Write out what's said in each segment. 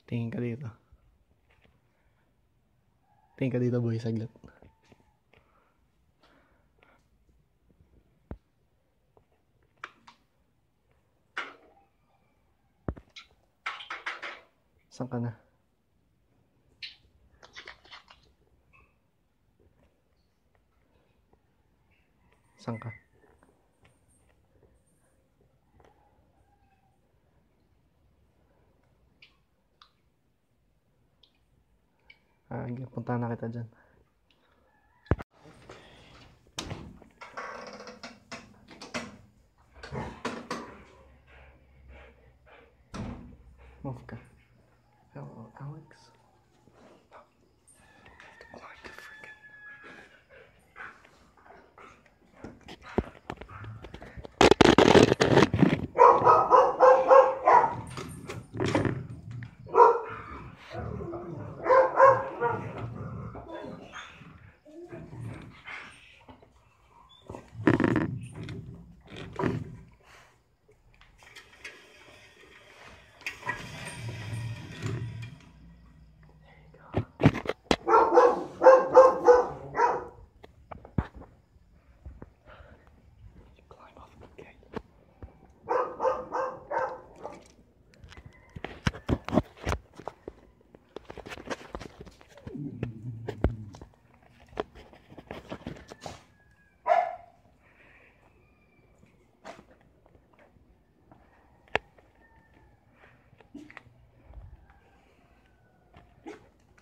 Tingin ka dito. Tingin ka dito, boy, saglit. Saan ka na? Saan ka? Punta na kita dyan. Move ka. Hello, Alex. Like a freaking...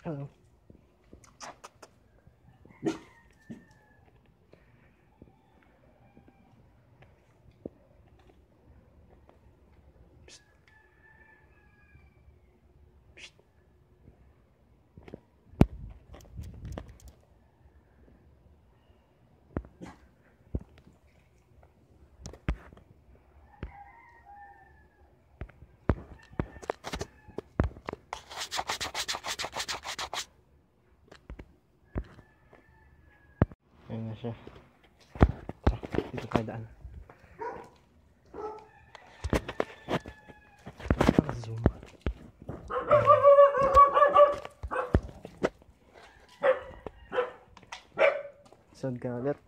Hello. Psst. Psst. Ayan na siya. Tara, dito tayo daan. Zoom. Saan ka ulit?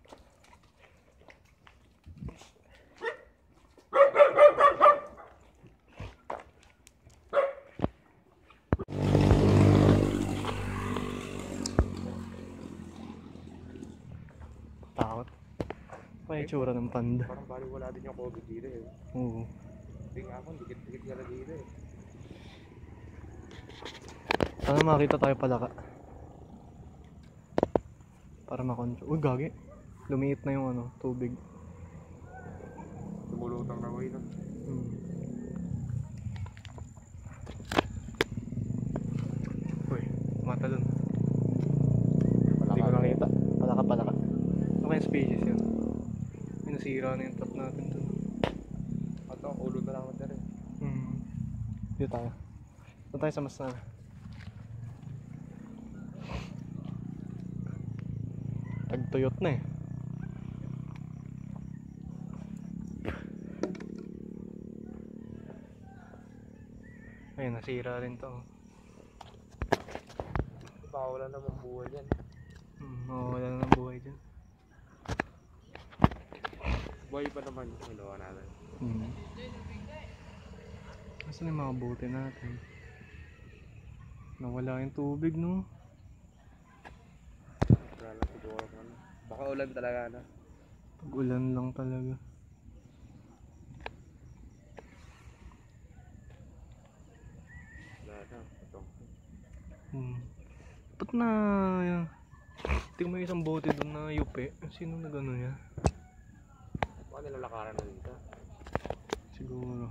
Takot. May itsura ng panda. Parang bali wala din yung COVID dito eh. Oo. Hindi nga ako, dikit-dikit nga lang dito eh. Sana makita tayo palaka. Para makontrol. Uy, gagi. Lumiit na yung ano, tubig. Tumulutang na ko yun. Uy, tumatalon. Hindi ko nakita. Palaka. Ano kayang species yun? May nasira na yung trap natin dun. At ang ulo na lang ako rin. Dito tayo. Doon tayo sa mas na. Tagtuyot na eh. Ayun, nasira rin to. Bawala naman buhay dyan. Wala na ng buhay dyan. Buhay pa naman yung ginawa natin. Asan yung mga bote natin? Nawala yung tubig, no? Wala lang siguro man. Baka ulan talaga na. Pag ulan lang talaga. Wala na. Ito. Ba't na... Tingnan mo yung isang bote doon na yupe. Sino na gano'n niya? Baka nilalakaran na dito. Siguro.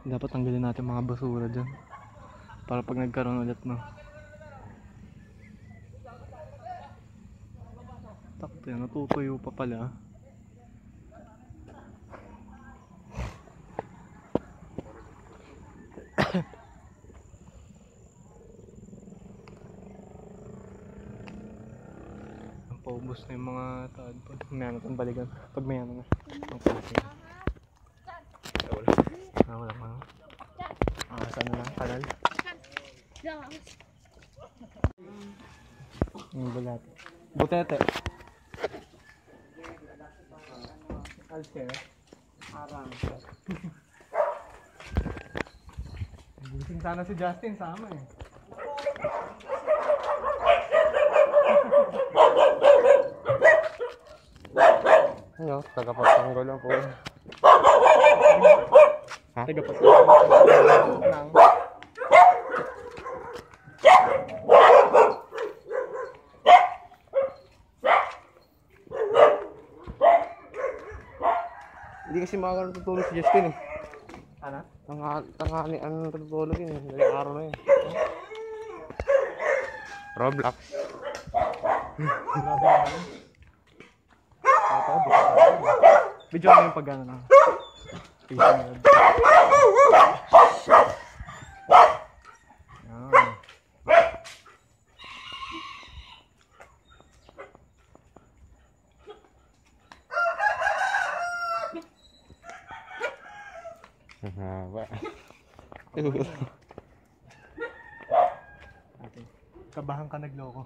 Dapat tanggalin natin mga basura dyan. Para pag nagkaroon ulit, no? Takto yan, natutuyo pa pala. Paubos na yung mga tadpod. May ano itong balikan. Pag may ano na. Ang plastic. Wala. Wala pa. Saan na lang? Kanal? Yung bulat. Butete. Alce. Arang. Gising sana si Justin sama eh. Ano? Tagapagtanggol lang po. Ha? Tagapagtanggol lang. Hindi kasi maaga natutulog si Justin eh. Ano? Tanghali, ano natutulog yun eh. Daling araw na yun. Roblox. Grabe naman. Ito, video mo yung pag-ano na. Facing yun. Yan. Haba. Okay. Kabahan ka nagloko.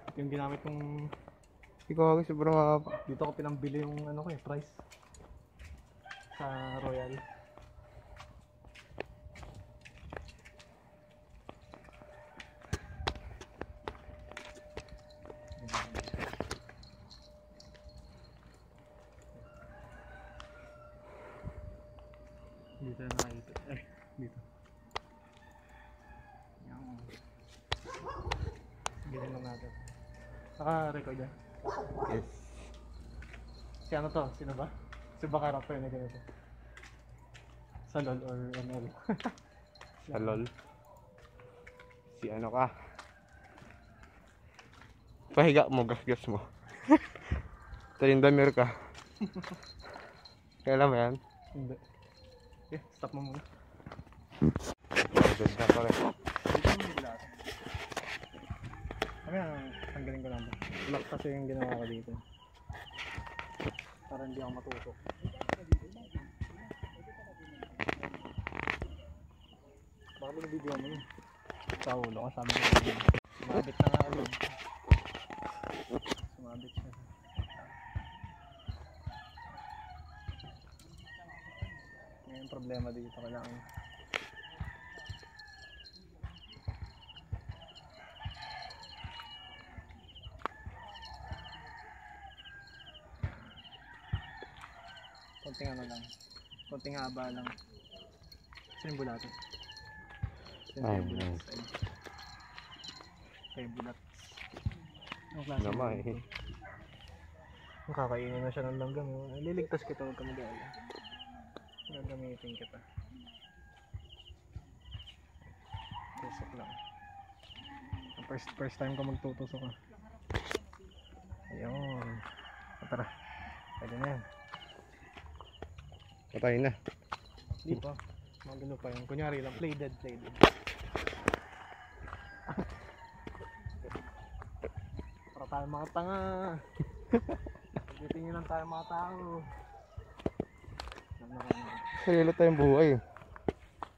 Ito yung ginamit kong Ikaw ako sobrang haba. dito ko pinambili yung ano ko eh, price sa Royal. Dito na nakikita. Dito. Yan. Ganyan lang natin. Naka-record yan. Yes. Si ano to? Sino ba? Si baka rapper na ganito. Sa LOL or ML. Sa lol. Si ano ka? Pahiga mo, gas-gas mo. Talindamir ka. Kailan mo yan? Hindi. Okay, stop mo muna. Ganda pala. Dito mo yung lahat. Kaya tanggalin ko lang ba? Lock kasi yung ginawa ko dito. Para hindi ako matutok. Baka binibideo mo yun. Sa ulo ka sabi ko. Sumabit na nga ulit. Sumabit siya. Ngayon problema dito kailangan. Konting ano lang. Konting haba lang. Sino yung bulato? Sino Ay, yung bulato? Kaya bulat. Ang klase Naman ng- eh. Ang kakainin na siya ng langgam. Liligtas kita, huwag ka mag-alala. Gagamitin kita. Tusok lang. First time ko magtutusok ah. Ayun. Tara. Pwede na yan. Patay na. Di pa. Magano pa yun. Kunyari lang. Play dead, play dead. Para tayo mga tanga. Pagdating lang tayo mga tao. Sarili tayong buhay.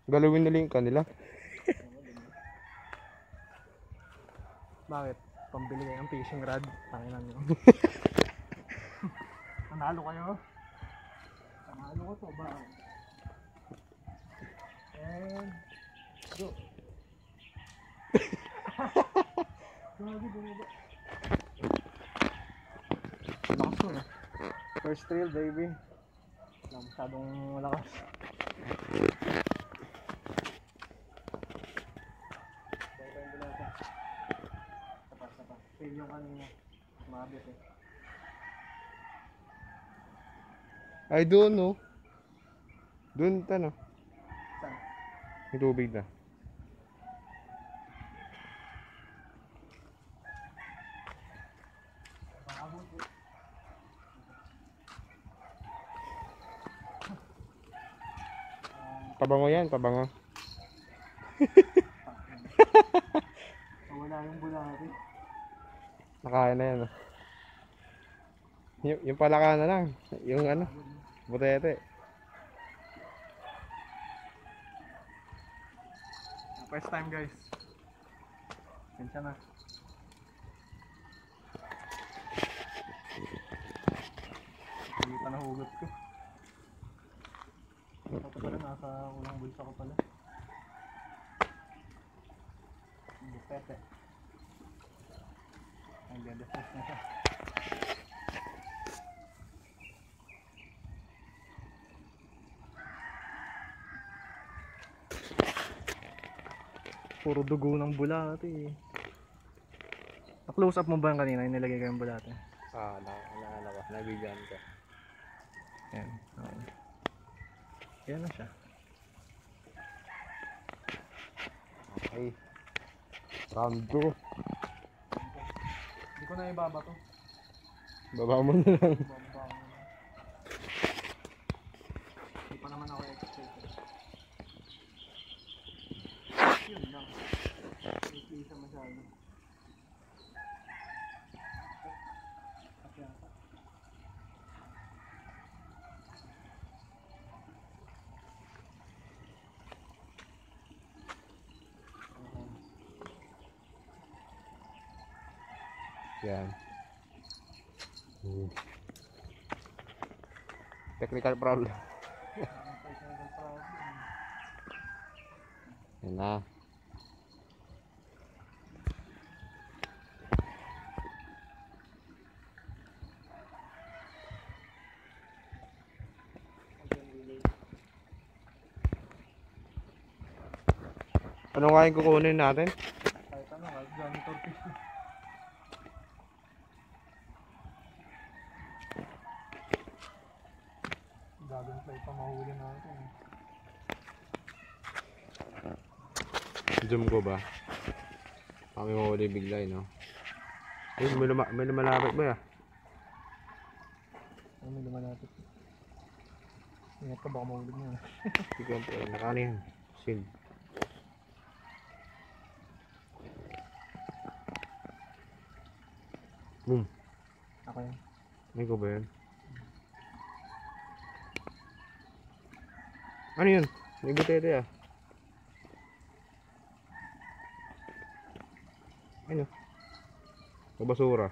Galawin nila yung kanila. Bakit? Pambili kayo ng fishing rod. Tanginan nyo. Nanalo kayo? Nanalo ko to ba? And go. Grabe, bumaba. Lakas mo eh. First reel baby. Wala masyadong malakas. Tapas. Fail yung kanina. Mabit eh. Ay doon no. Doon ta no. Saan? May tubig na. Makabot eh. Pabango yan, pabango. Wala yung bulati. Nakain na yan. Yung palaka na lang. Yung ano, butete. First time guys. Pensya na. Hindi pa nahugot ko. Ito pala nasa unang bulsa ko pala. Butete. Ang ganda fresh na siya. Puro dugo ng bulate eh. Na-close up mo ba yung kanina yung nilagay ko yung bulate? Nabigyan ka. Yan. Okay. Yan na siya. Okay. Round 2. Hindi ko na ibaba to. Baba mo na lang. Ibaba ko na lang. Hindi pa naman ako excited. Yun lang. Hindi isa masyado. Yan. Technical problem. Yan na. Anong kain kukunin natin? Kahit ano, kahit janitor fish. Dragonfly pa mahuli natin. Zoom ko ba? Kami mahuli bigla no? Ayun, may lumalapit ba ya? Ano may lumalapit? Ingat ka baka mahulog niya. Hindi ko po, nakano yan? Shield. Boom. Ako yan. May ko ba yun? Ano yun? May butete ah. Ano? Sa basura.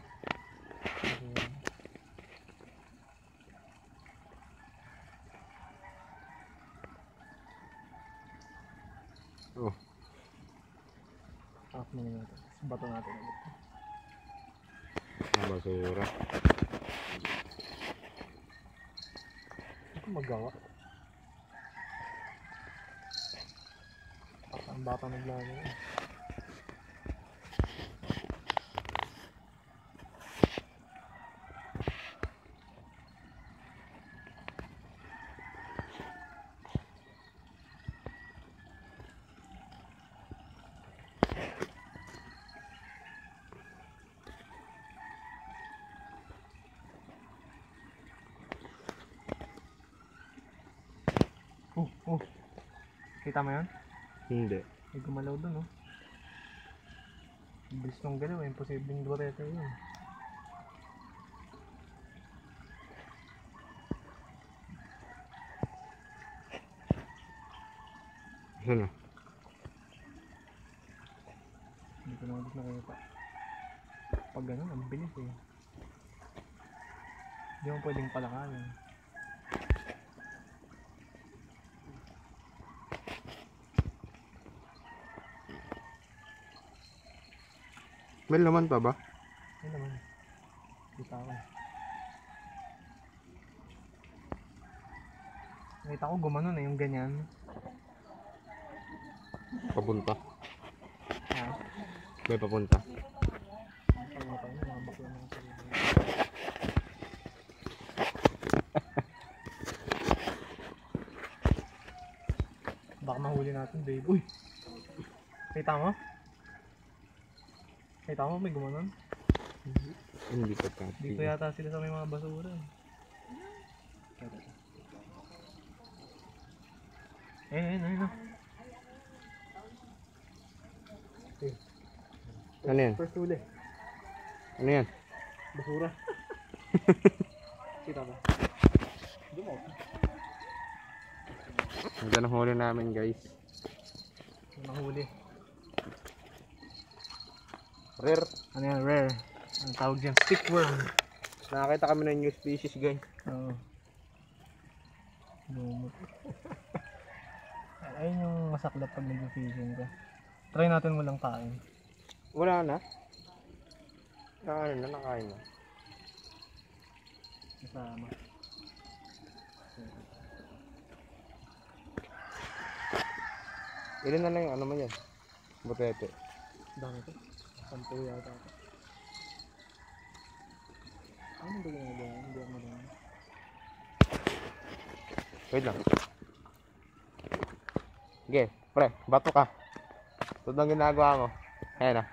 Oh. Half na natin. Bato natin ulit. Sa basura. Ako magawa. Ang bata naglago. Oh. Kita mo yan? Hindi. May gumalaw dun, oh. Bilis nung galaw, imposibleng duwatete yun. Saan na? Hindi ko na ulit nakita. Pag ganun, ang bilis eh. Hindi mo pwedeng palakayan. May laman pa ba? Ayun naman. Kita ko. Nakita ko gumanon eh, yung ganyan. Papunta. Ha? May papunta. Ang mga mga bakla ng sarili. Baka mahuli natin, babe. Uy! Kita mo? Kita mo, may gumanon. Hindi pa ka. Dito yata sila sa may mga basura. Ayun. Ano yan? First huli. Ano yan? Basura. Kita ba? Dumo. Ganda ng huli namin guys. Nahuli. Rare. Ano yan? Rare. Ang tawag dyan? Stickworm. Nakakita kami ng new species guys. Oo. Lumot. Ayun yung masaklap pag nag-fishing ka. Try natin walang kain. Wala na. Nakain na. Kasama. Ilan na lang yung ano mo yan? Butete. Dami ko. 10 yata ako. Ano ba ginagawa? Hindi ako marunong. Wait lang. Sige, pre, bato ka. Ito ang ginagawa mo. Ayan na.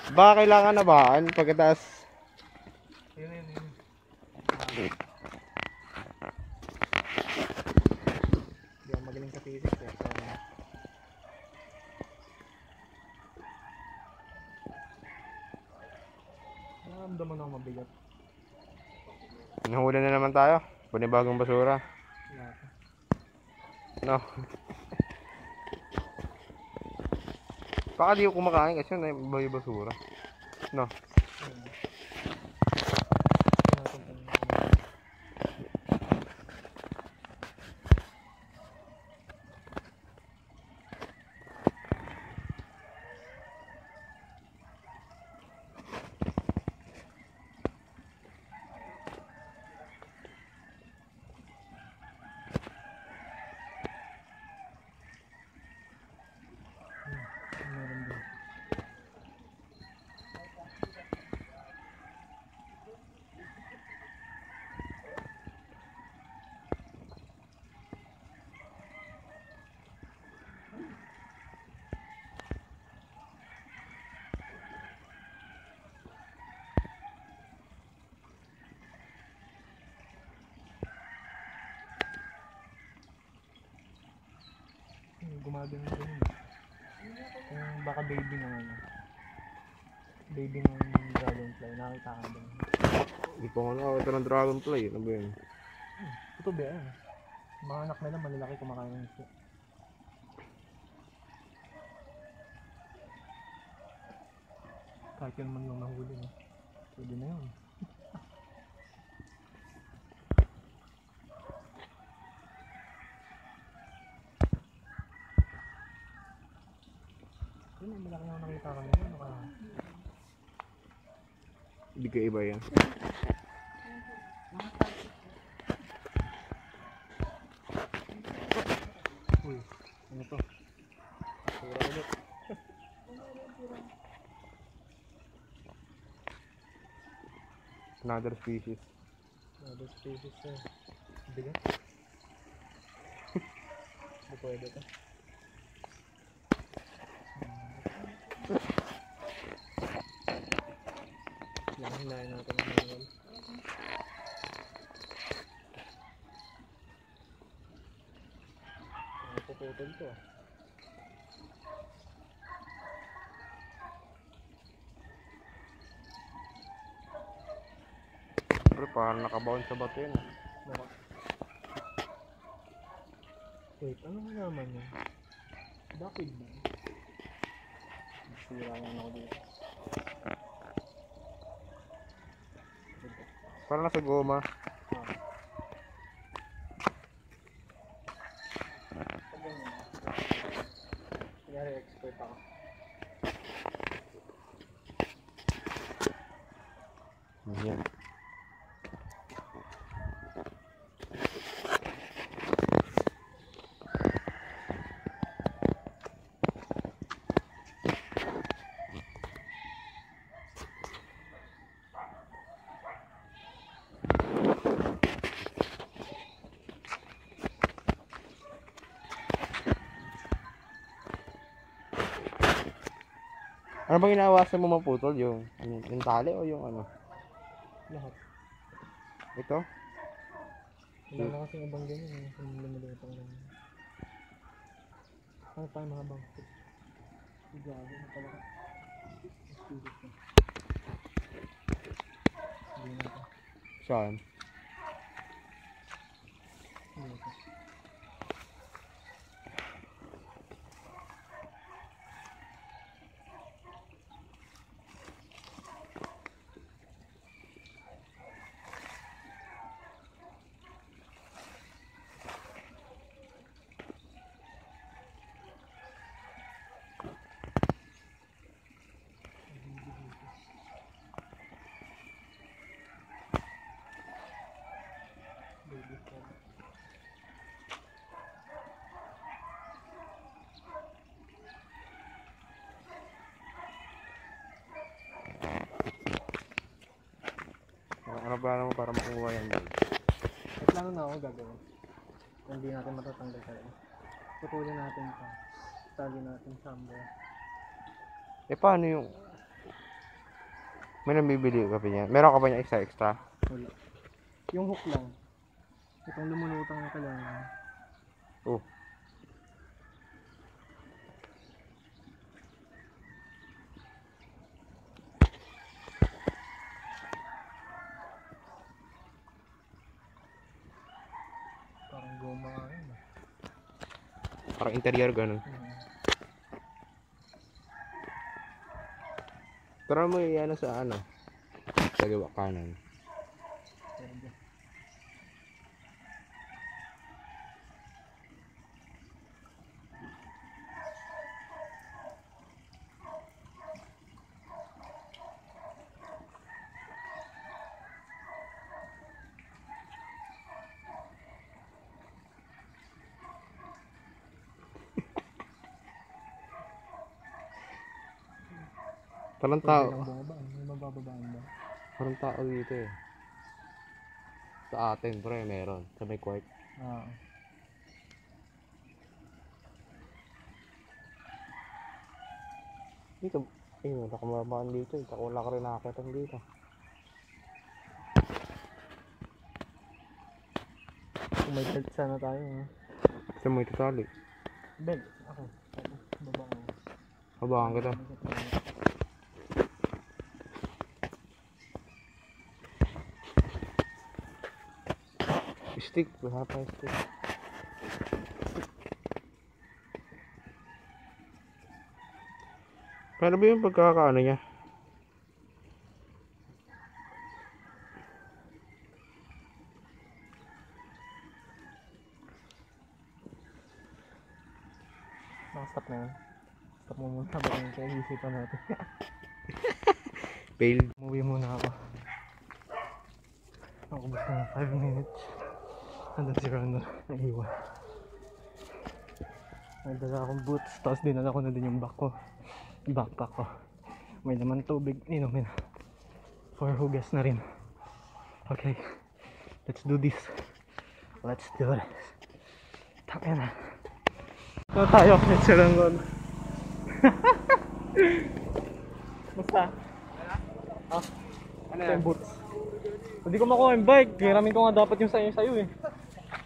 Baka kailangan na baan pagkatapos. Yun. Hindi ako magaling sa physics eh. Naramdaman ako mabigat. Nahuli na naman tayo. Panibagong basura. Wala pa. No. Baka di ko kumakain kasi yun ay yung basura. No. Ayun. Meron din. Gumagano din yun. Yung baka baby ng ano. Baby ng dragonfly. Nakita ka din. Hindi pa ako nakakita ng dragonfly. Ano ba yun? Ito ba yan? Mga anak nila malalaki kumakain ng isda. Kahit yun man yung nahuli. No? Pwede na yun. Yun, may malaki ako nakita kami. Hindi ka iba yan. Uy, ano to? Sura ulit. Another species. Other species to. Bigat. Hindi pwede to. Hinahin natin ang manual. Puputol to. Pero parang nakabound sa bato yun. Baka. Wait, ano nga naman yun? Bakit ba? Sira naman ako dito. Parang nasa goma. Kunyari expert ako. Yan. Ano bang inaawasan mo maputol? Yung tali o yung ano? Lahat. Ito? Wala na kasing ibang ganyan. Yung lumulutang lang. Ano tayo mahabang? Gago na pala. Spirit na. Hindi na ito. Saan? Hindi ito. Ano plano mo para makuha yan? May plano na ako gagawin. Kung hindi natin matatanggal talaga. Putulin natin ito. Tali natin somewhere. Eh paano yung... May nabibili ka pa niya? Meron ka ba niya extra? Wala. Yung hook lang. Itong lumulutang na kailangan. Oh. Parang goma nga yun. Parang interior ganun. Tara mo yan sa ano? Sa liwa kanan. Pwede. Parang Pwede tao. lang bumaba. May mabababaan ba? Parang tao dito eh. Sa atin, pre, meron. Sa may court. Ah. Dito. Eh, wala ka mababaan dito eh. Wala ka rin nakakita dito. Kung may belt sana tayo. Ha? Sa may tutali. Belt. Ako. Baba ako. Habakan kita. Stick. Wala pa stick. Paano ba yung pagkakaano niya? Stop na yun. Stop mo muna. Habang yung kaya isipan natin. Failed. Umuwi muna ako. Ako basta na 5 minutes. Nandun si Ronald. Naiwan. Nagdala akong boots. Tapos dinala ko na din yung backpack ko. May naman tubig. Inumin. For hugas na rin. Okay. Let's do this. Let's do this. Tangina. Ito tayo. Let's si Ronald. Basta. Ah. Ano Ito yung boots. Hindi ko makuha yung bike. Hiramin ko nga dapat yung sa'yo eh.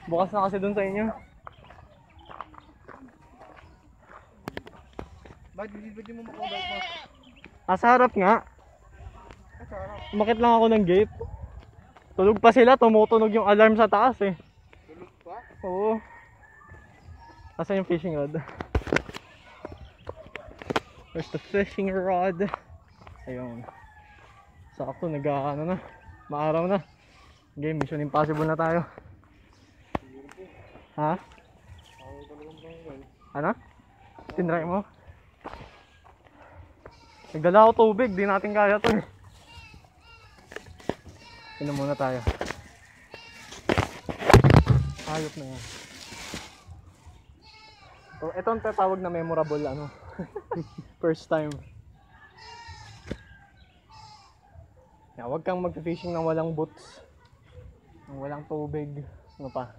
Bukas na kasi dun sa inyo. Ba't di mo makuha bike mo? Sa harap nga. Umakit lang ako ng gate. Tulog pa sila. Tumutunog yung alarm sa taas eh. Tulog pa? Oo. Asan yung fishing rod? Where's the fishing rod? Ayun. Sakto, nag-ano na. Maaraw na. Game, Mission Impossible na tayo. Ha? Ano? Tinry mo? Nagdala ako tubig, di natin kaya to eh. Inom muna tayo. Hayop na yan. Ito ang tatawag na memorable ano. First time. Yeah, huwag kang mag-fishing ng walang boots. Ng walang tubig. Ano pa?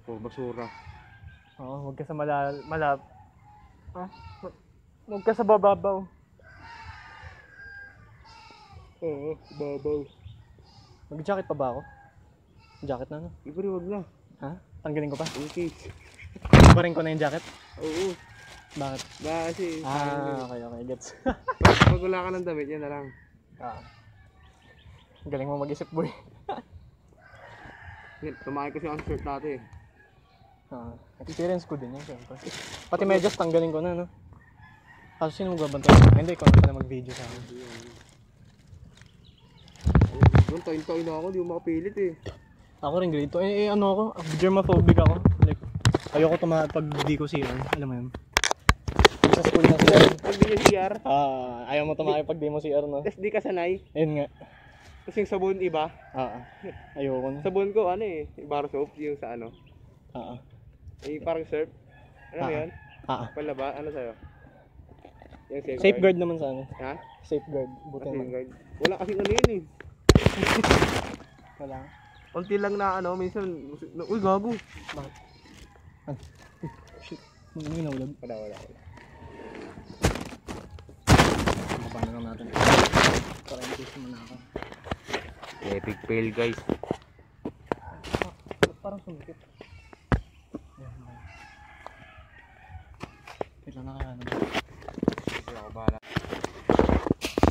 Oh, basura. Oo, huwag ka sa huwag ka sa bababaw. Oo, babaw. Mag-jacket pa ba ako? Jacket na no? Iba rin, wag na. Ha? Tanggalin ko pa? Okay. Barin ko na yung jacket. Oo. Bakit? Kasi, Okay, gets. pag wala ka ng damit, yan na lang. Galing mo mag-isip, boy. Tumakay kasi ang shirt dati. Experience ko din yun, siyempre. Pati medyas tanggalin ko na, no? Kaso sino magbabantay? Hindi, ikaw na pala mag-video sa akin. Doon, tayo na ako, di mo makapilit eh. Ako rin grade 2. Ano ako? Germaphobic ako. Like, ayoko tumahat pag di ko CR. Alam mo yun? Sa school na CR. Pag di niya CR, Ayaw mo tumakay pag di mo CR, no? tapos di ka sanay. Ayun nga. Kasi yung sabon iba. Ayoko na. Sabon ko ano eh, bar soap, yung sa ano. Eh parang surf. Ano mo yun? Palaba, ano sa'yo? Yung Safeguard naman sa ano. Ha? Safeguard. Buti naman. Safeguard. Wala kasing ano yun eh. Wala. Unti lang na ano, minsan, uy gago. Bakit? Shit. Ano yung naulag? Wala. Mababa na lang natin. Para in case naman ako. Epic fail guys. Parang sumikip. Kailan na kaya naman. Wala ko bahala.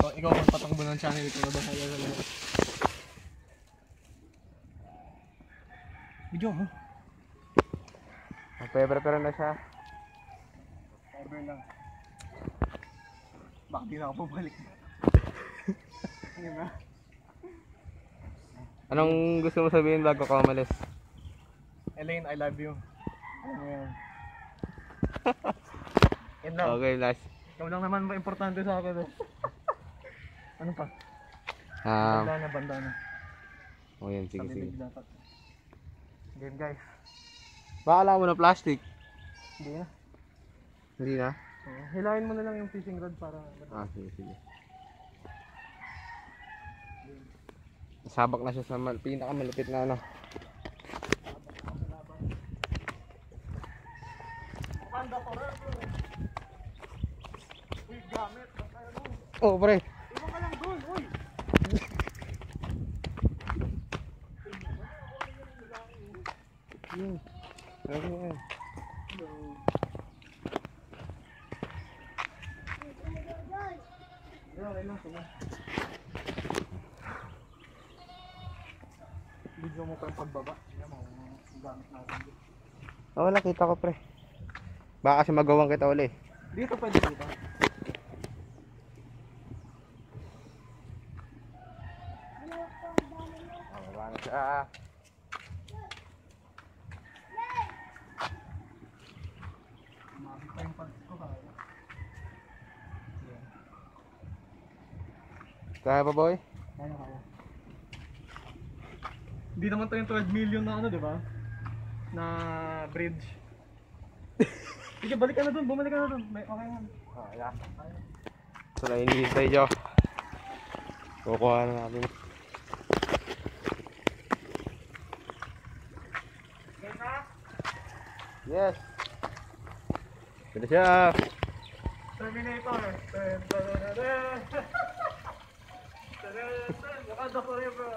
So, ikaw magpatakbo ng channel ito na bahala sa lahat. Video mo. Prepare na siya. Ever lang. Baka di na ako pabalik. Diba? Anong gusto mo sabihin bago ka umalis? Elaine, I love you. Ano mo yan? Yan lang. Okay, last. Ikaw lang naman ba importante sa akin? Ano pa? Bandana. Oh yan, sige. Dapat. Game guys. Bakala mo na plastic? Hindi na. Hindi na? Hilahin mo na lang yung fishing rod para... Sige. Sabak na siya sa pinakamalapit na ano. Oh, pre. Iwan ka lang doon, uy! Yan. Video mo pa yung pagbaba. Yan mo, gamit natin. Wala, kita ko pre. Baka kasi magawang kita uli. Dito pwede dito. Baba na siya. Mabit pa yung pag ko kaya. Kaya pa boy? Kaya. Hindi naman to yung 12 million na ano, di ba? Na bridge. Sige, balik ka na dun, bumalik ka na dun. Okay na. Yeah. So, nainihintay nyo. Kukuha na natin. Yes. Pwede siya. Terminator. Wakanda forever.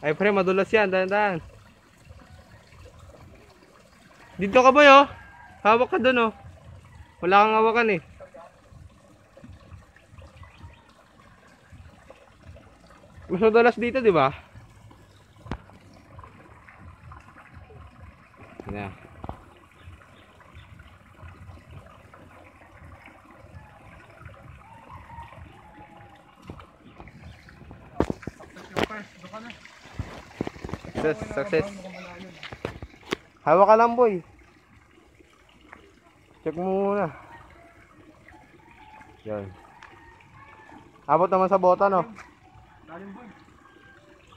Ay pre, madulas yan. Dahan-dahan. Dito ka boy oh. Hawak ka dun oh. Wala kang hawakan eh. Mas madulas dito di ba? Yeah. Success. Hawak ka lang boy. Check mo muna. Yan. Abot naman sa bota no?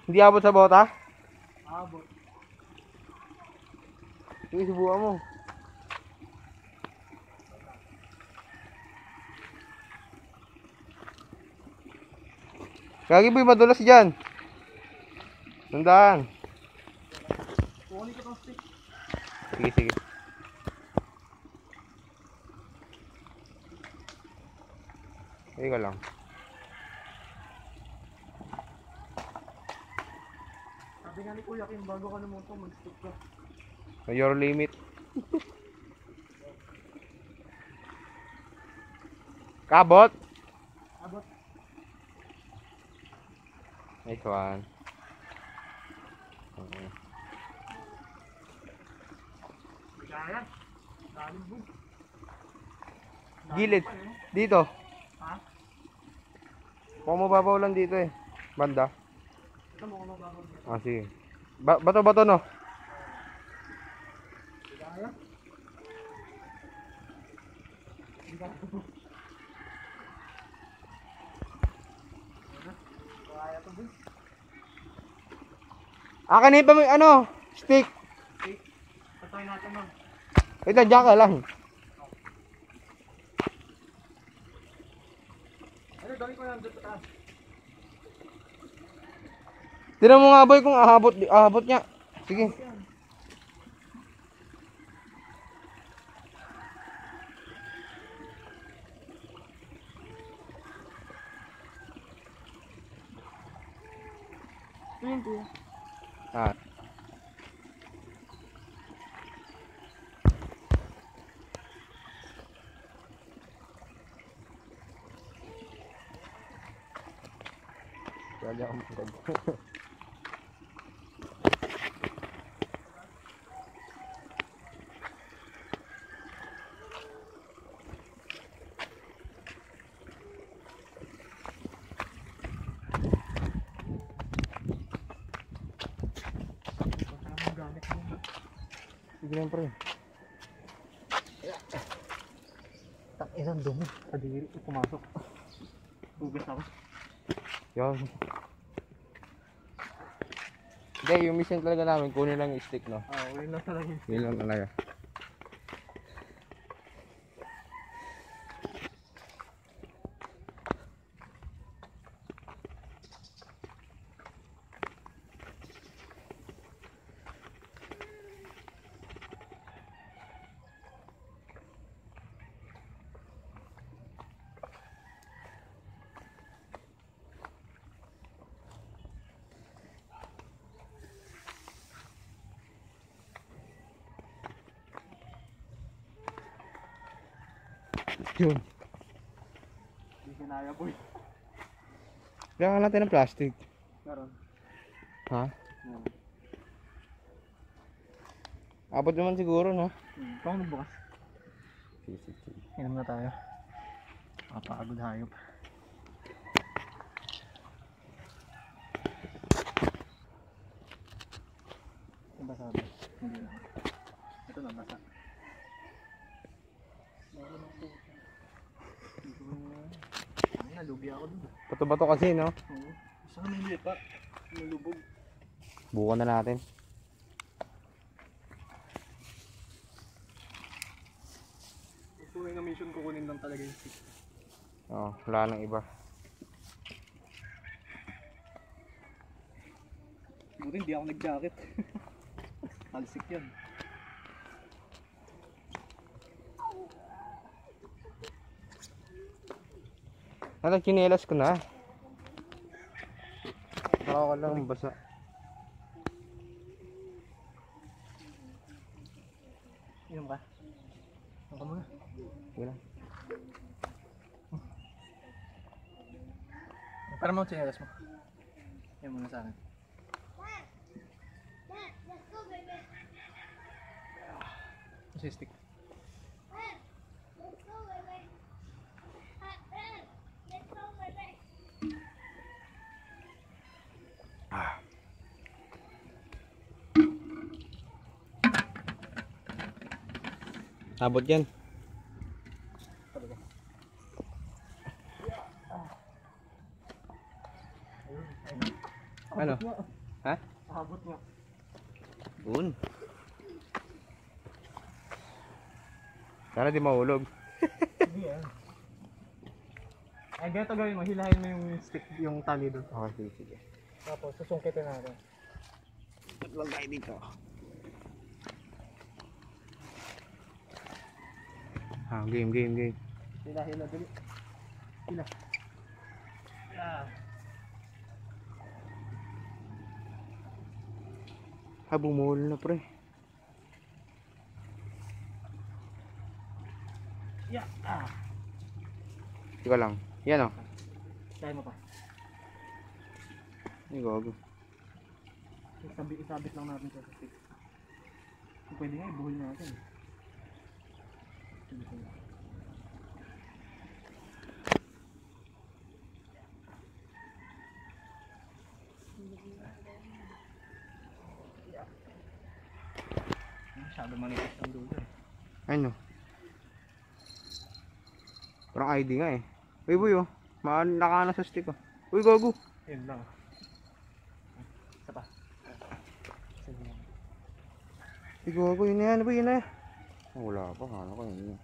Hindi abot sa bota? Abot. Sige, subukan mo. Gagi boy, madulas dyan. Tandaan. Sige. Sige ka lang. Sabi nga ni Kuya Kim, bago ka namuto, mag-stick ka. Your limit. Kabot. Abot. Nice one. Okay. Kaya. Dalim mo. Gilid. Dito. Ha? Kung mababaw lang dito eh. Banda. Ito mo kung mababaw dito. Ah, sige. Bato-bato no? Kaya. Kaya to, boy. Akin pa mo ano? Stick. Okay. Patay natin mag. Wait lang, dyan ka lang. Ano, dami ko lang dito taas. Tignan mo nga boy kung ahabot niya. Sige. Ah. Kaya akong pagod. Sige lang pre. Tak, isang dumi. Kadiri, pumasok. Hugas ako. Yan. Hindi, yung mission talaga namin, kunin lang yung stick, no? Ah, wala na talaga yun. Yun lang talaga. Yun. Hindi kinaya, boy. Kailangan natin ng plastic. Meron. Ha? Meron. Abot naman siguro, no? Paano bukas? Sige, sige, sige. Inom na tayo. Kapagod hayop. Basa ba? Hindi na. Ito na, basa. Ay, nalugi ako dun. Bato-bato kasi, no? Oo. Isa ka may lipa. Nalubog. Bukan na natin. Gusto ko yung mission kukunin lang talaga yung stick. Oo, wala nang iba. Buti hindi ako nag-jacket. Talsik yan. Ano, chinelas ko na. Baka ka lang basa. Inom ka? Inom ka muna. Sige lang. Para mo chinelas mo. Yan muna sa akin. Kasi stick. Abot yan. Ano? Ha? Abot nga. Doon. Sana di mahulog. Hindi yan. Eh, ganito gawin mo. Hilahin mo yung stick, yung tali doon. Okay, sige, sige. Tapos, susungkitin natin. Huwag tayo dito. Ah, game. Hila, dali. Hila. Ah. Bumuhol na pre. Yeah. Tika lang. Yan o. Kaya mo pa. Ay, gago. Isabit lang natin sa stick. Kung pwede nga, ibuhol natin. Masyado manipis ang dulo eh. Ano? Parang ID nga eh. Uy boy oh. Nakana sa stick oh. Uy gago. Yun lang. Isa pa. Sige lang. Uy gago, yun na yan boy, yun na yan. Oh, wala pa, kala ko yun.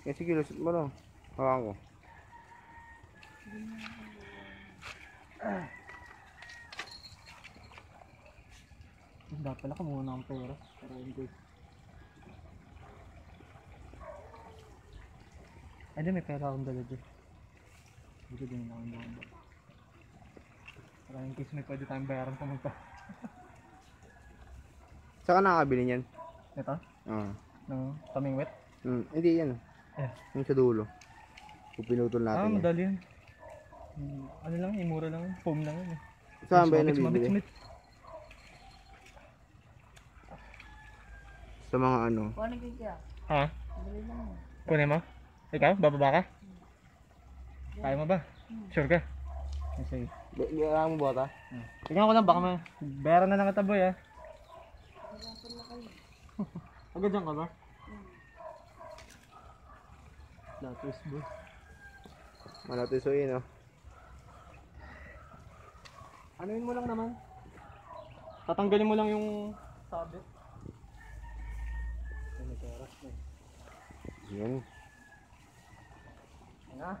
Eh sige, lusot mo lang. Hawakan ko. Dapat pala kumuha na ang pera. Para hindi. Ay, di may pera akong dala dyan. Dito din na akong dala. Para in case may pwede tayong bayaran pumunta. Saan ka nakakabili niyan? Ito? Oo. Ng kaming wet? Hindi yan. Eh. Yung sa dulo. Kung pinutol natin yan. Madali yan. Ano lang, imura lang. Foam lang yun eh. Saan ba yan nabibili? Sa mga ano? Ha? Kunin mo? Ikaw? Bababa ka? Kaya mo ba? Sure ka? Sige. Kailangan mo bota? Tingnan ko lang, baka bayaran na lang kita boy ah. Agad dyan ka ba? Latos boy. Malatisoyin oh. Anuin mo lang naman. Tatanggalin mo lang yung sabit. May peras na eh. Yan. Ano?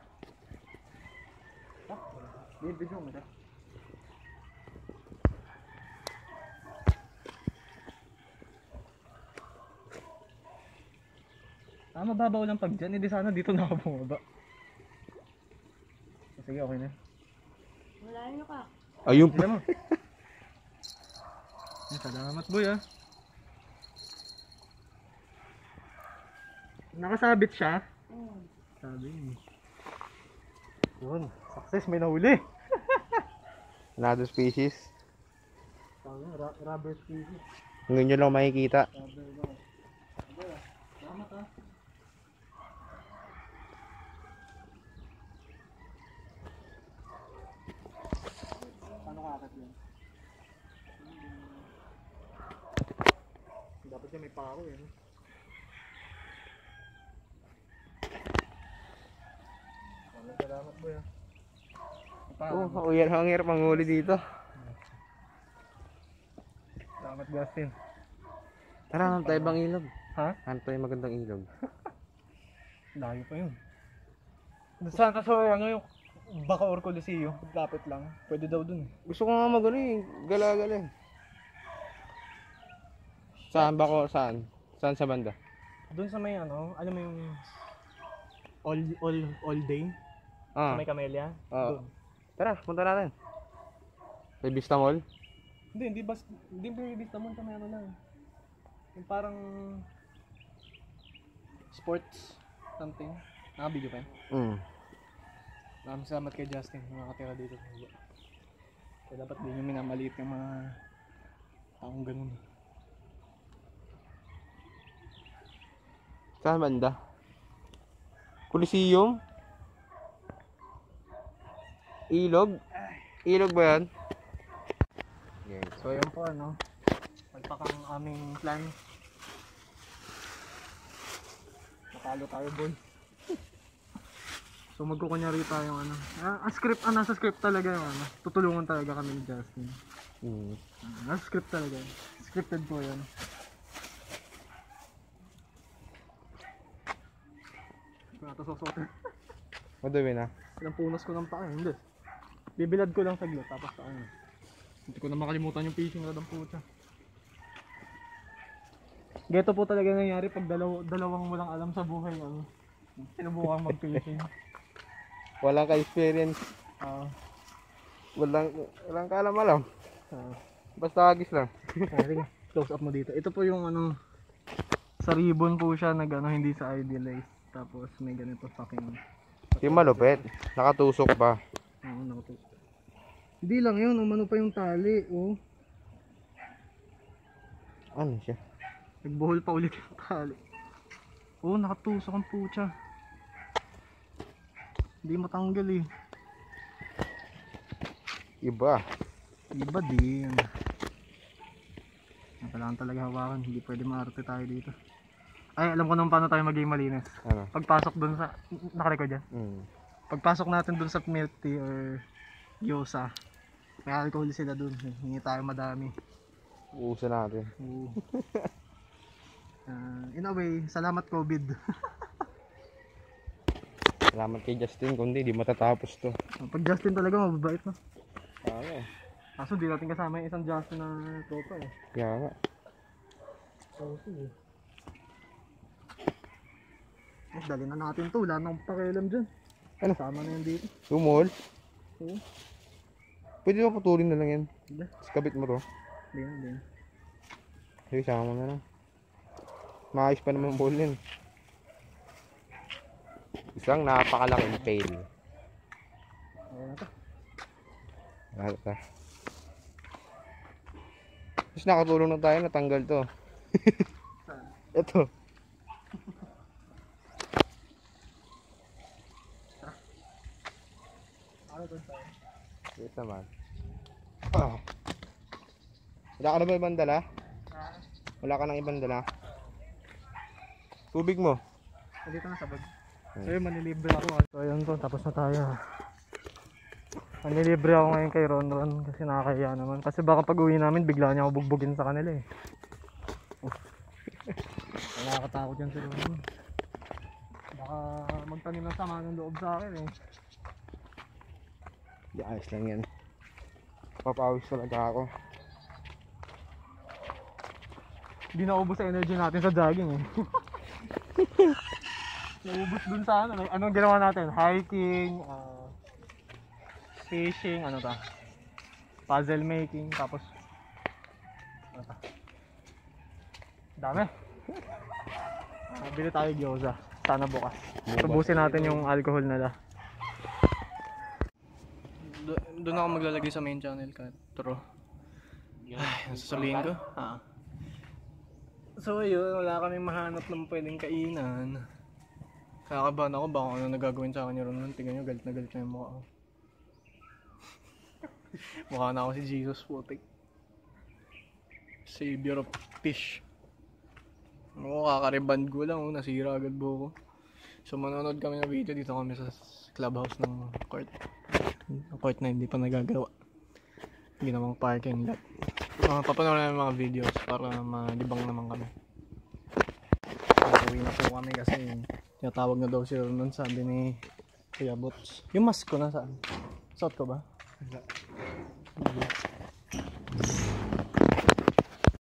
Video mo siya. Mababaw lang pag dyan. Hindi sana dito na ako bumaba. Sige, okay na. Wala nyo ka. Ayun Tignan mo. Salamat boy ah. Nakasabit siya. Sabi. Yun, success, may nahuli. Another species. Rubber species. Ngayon nyo lang makikita. Rubber daw. Salamat ah. Paano kakat yan? Dapat siya may pako eh. Salamat boy ah. Oh, hangir manghuli dito. Salamat Justin. Tara, hanap tayo bang ilog? Ha? Hanap tayo magandang ilog. Layo pa yun. Saan ka sa ano yung Bacoor Coliseum? Lapit lang. Pwede daw dun eh. Gusto ko nga magano eh, gala-gala eh. Saan ba ko? Saan? Saan sa banda? Dun sa may ano, alam mo yung all day? Sa Ah, may Camellia? Oo. Dun. tara, punta natin. May Vista Mall? Hindi basta mo sa may ano lang. Yung parang sports something. Nakabidyo pa yun. Maraming salamat kay Justin na nakatira dito sa baba. Kaya dapat din yung minamaliit yung mga taong ganun. Saan banda? Coliseum? Ilog? Ilog ba yan? Okay. So yun po ano, pagpakang aming plan. Natalo tayo boy. So magkukunyari tayo ano. Nasa script talaga yung ano. Tutulungan talaga kami ni Justin. Nasa script talaga. Scripted po yan. Ito susuotin. Madumi na. Ilang punas ko ng paa, hindi. Bibilad ko lang saglit, tapos ano. Hindi ko na makalimutan yung fishing rod ng puta. Geto po talaga nangyari pag dalawang walang alam sa buhay. Ano. Sinubukan mag-fishing. Walang ka-experience. Walang kaalam-alam. Basta agis lang. Sige, close up mo dito. Ito po yung ano, sa ribbon po siya nag ano, hindi sa idealize. Tapos may ganito fucking. Yung malupit. Nakatusok ba? Oo, nakatusok. Hindi lang yun, umano pa yung tali, oh. Ano siya? Nagbuhol pa ulit yung tali. Oh, nakatusok ang putya. Hindi matanggal eh. Iba. Iba din. Kailangan talaga hawakan, hindi pwede maarte tayo dito. Ay, alam ko naman paano tayo maging malinis. Ano? Pagpasok dun sa, nakarecord yan? Hmm. Pagpasok natin dun sa milk tea or gyoza, may alcohol sila dun. Hindi tayo madami. Uusa natin. Oo. In a way, salamat COVID. Salamat kay Justin, kundi di matatapos to. Pag Justin talaga mababait no. Ano? Kaso di natin kasama yung isang Justin na tropa eh. Kaya nga. So, sige. Dali na natin to, wala nang pakialam dyan. Ano? Sama na yan dito. Tumol? Oo. Pwede ba putulin na lang yan? Hindi. Tapos kabit mo to. Hindi na, hindi na. Sige, sama mo na lang. Maayos pa naman ball yun. Isang napakalaking fail. Okay na to. Lahat ka. Tapos nakatulong na tayo, natanggal to. Saan? Ito. Ano to tayo? Wait naman. Ah. Wala ka na ba ibang dala? Wala ka nang ibang dala? Tubig mo. Dito na sa bag. So yun, manilibre ako. So yun po, tapos na tayo. Manilibre ako ngayon kay Ron Ron kasi nakakahiya naman. Kasi baka pag uwi namin, bigla niya ako bugbugin sa kanila eh. Nakakatakot yan si Ron. Baka magtanim ng sama ng loob sa akin eh. Di, ayos lang yan. Papawis talaga ako. Hindi naubos sa energy natin sa jogging eh. Naubos dun sa ano. Anong ginawa natin? Hiking, fishing, ano ta? Puzzle making, tapos ano ta? Dami. Bili tayo gyoza. Sana bukas. Tubusin natin yung alcohol nila. Doon ako maglalagay sa main channel ka. True. Ay, sasabihin ko. So yun, wala kaming mahanap ng pwedeng kainan. Kakabahan ako baka ano nagagawin sa akin ron. Tingnan nyo, galit na galit na yung mukha ko. Mukha na ako si Jesus putik. Savior of fish. Oo, kakariband ko lang, nasira agad buko. So manonood kami ng video, dito kami sa clubhouse ng court. Court na hindi pa nagagawa. Ginawang parking lot. Papanoorin namin mga videos para malibang naman kami. Uwi na po kami kasi tinatawag na daw siya nun, sabi ni Kuya Bots. Yung mask ko nasaan? Suot ko ba?